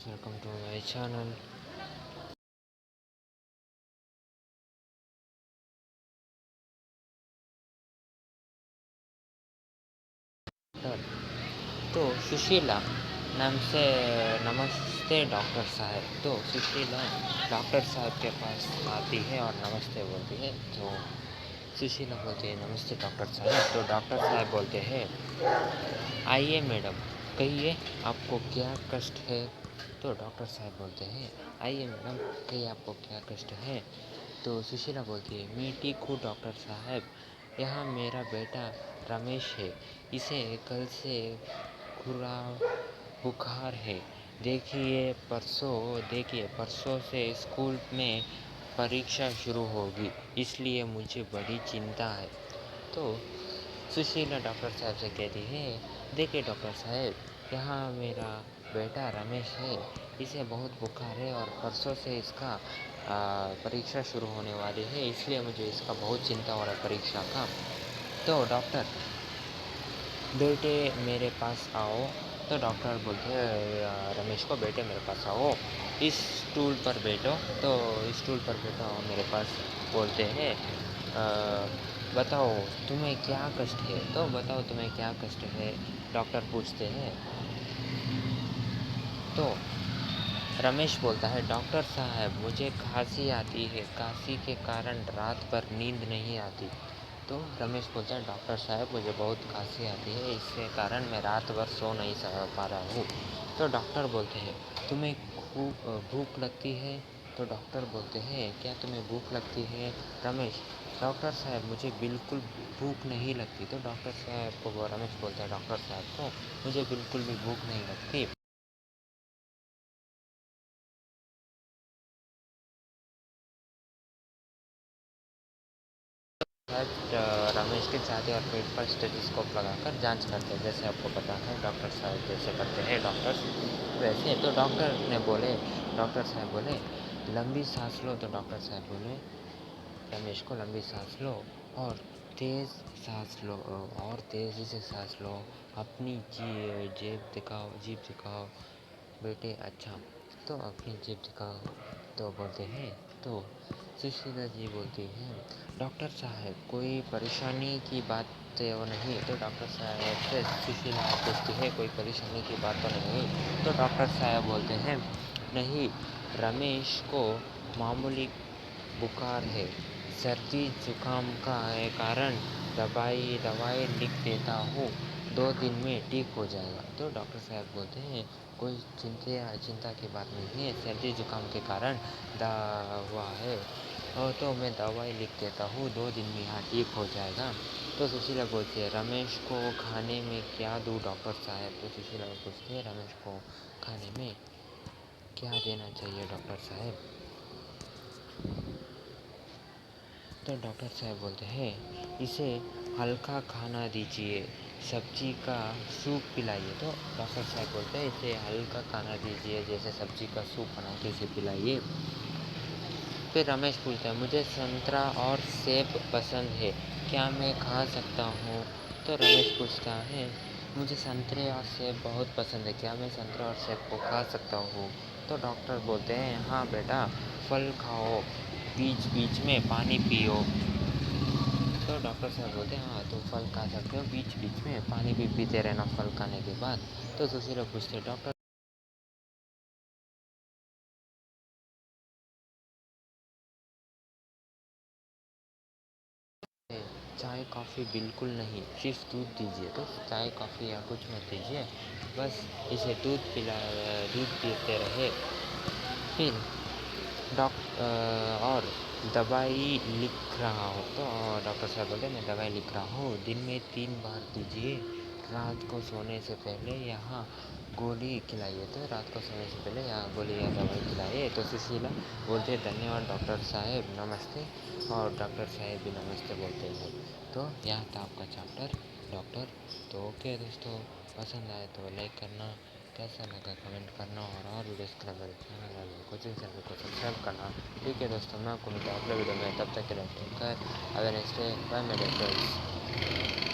welcome to my channel. तो सुशीला नाम से नमस्ते डॉक्टर साहब। तो सुशीला डॉक्टर साहब के पास आती है और नमस्ते बोलती है। तो सुशीला बोलती है नमस्ते डॉक्टर साहब। तो डॉक्टर साहब बोलते हैं आइए मैडम, कहिए आपको क्या कष्ट है। तो डॉक्टर साहब बोलते हैं आइए मैडम, कहिए आपको क्या कष्ट है। तो सुशीला बोलती है मैं ठीक हूँ डॉक्टर साहब, यहाँ मेरा बेटा रमेश है, इसे कल से खुरा बुखार है। देखिए परसों से स्कूल में परीक्षा शुरू होगी, इसलिए मुझे बड़ी चिंता है। तो सुशीला डॉक्टर साहब से कहती है देखिए डॉक्टर साहब, यहाँ मेरा बेटा रमेश है, इसे बहुत बुखार है और परसों से इसका परीक्षा शुरू होने वाली है, इसलिए मुझे इसका बहुत चिंता हो रहा है परीक्षा का। तो डॉक्टर बेटे मेरे पास आओ। तो डॉक्टर बोलते हैं रमेश को बेटे मेरे पास आओ, इस स्टूल पर बैठो। तो स्टूल पर बैठो मेरे पास। बोलते हैं बताओ तुम्हें क्या कष्ट है। तो बताओ तुम्हें क्या कष्ट है, डॉक्टर पूछते हैं। तो रमेश बोलता है डॉक्टर साहब मुझे खांसी आती है, खांसी के कारण रात भर नींद नहीं आती। तो रमेश बोलता है डॉक्टर साहब मुझे बहुत खांसी आती है, इसके कारण मैं रात भर सो नहीं पा रहा हूँ। तो डॉक्टर बोलते हैं तुम्हें खूब भूख लगती है। तो डॉक्टर बोलते हैं क्या तुम्हें भूख लगती है रमेश। डॉक्टर साहब मुझे बिल्कुल भूख नहीं लगती। तो डॉक्टर साहब को रमेश बोलता है डॉक्टर साहब को मुझे बिल्कुल भी भूख नहीं लगती। रमेश के छाती और पेट पर स्टेथोस्कोप लगाकर जांच करते हैं, जैसे आपको पता है डॉक्टर साहब जैसे करते हैं डॉक्टर्स वैसे। तो डॉक्टर साहब बोले लंबी सांस लो। तो डॉक्टर साहब बोले रमेश को लंबी सांस लो और तेज़ सांस लो और तेज़ी से सांस लो। अपनी जीभ दिखाओ बेटे। अच्छा, तो अपनी जीभ दिखाओ। तो बोलते हैं तो सुशीला जी बोलती हैं डॉक्टर साहब कोई परेशानी की बात तो नहीं। तो डॉक्टर साहब से सुशीला पूछती है कोई परेशानी की बात तो नहीं। तो डॉक्टर साहब बोलते हैं नहीं, रमेश को मामूली बुखार है, सर्दी जुकाम का कारण दवाई लिख देता हूँ, 2 दिन में ठीक हो जाएगा। तो डॉक्टर साहब बोलते हैं कोई चिंता की बात नहीं है, सर्दी जुकाम के कारण दवा है और तो मैं दवाई लिख देता हूँ, 2 दिन में यहाँ ठीक हो जाएगा। तो सुशीला बोलती है रमेश को खाने में क्या दूँ डॉक्टर साहब। तो सुशीला पूछती है रमेश को खाने में क्या देना चाहिए डॉक्टर साहब। तो डॉक्टर साहब बोलते हैं इसे हल्का खाना दीजिए, सब्जी का सूप पिलाइए। तो डॉक्टर साहब बोलते हैं इसे हल्का खाना दीजिए, जैसे सब्जी का सूप बना के इसे पिलाइए। फिर रमेश पूछता है मुझे संतरा और सेब पसंद है, क्या मैं खा सकता हूँ। तो रमेश पूछता है मुझे संतरे और सेब बहुत पसंद है, क्या मैं संतरा और सेब को खा सकता हूँ। तो डॉक्टर बोलते हैं हाँ बेटा, फल खाओ, बीच बीच में पानी पियो। तो डॉक्टर साहब बोलते हैं हाँ तुम फल खा सकते हो, बीच बीच में पानी भी पीते रहना फल खाने के बाद। तो सुशीला पूछते डॉक्टर चाय कॉफ़ी बिल्कुल नहीं, सिर्फ दूध दीजिए। तो चाय कॉफ़ी या कुछ मत दीजिए, बस इसे दूध पीते रहे। फिर और दवाई लिख रहा हूँ। तो डॉक्टर साहब बोले मैं दवाई लिख रहा हूँ, दिन में 3 बार दीजिए, रात को सोने से पहले यहाँ गोली खिलाइए। तो रात को सोने से पहले यहाँ गोली या दवाई खिलाइए। तो सुशीला बोलते धन्यवाद डॉक्टर साहब, नमस्ते। और डॉक्टर साहब भी नमस्ते बोलते हैं। तो यहाँ था आपका चैप्टर डॉक्टर। तो ओके दोस्तों, पसंद आए तो लाइक करना, कैसा लगा कमेंट करना और वीडियोस के लिए मेरे चैनल कोचिंग सेंटर को सब्सक्राइब करना। ठीक है दोस्तों, मैं आपको मिलता हूँ अगले वीडियो में, तब तक के लिए take care, have a nice day, bye my dear friends.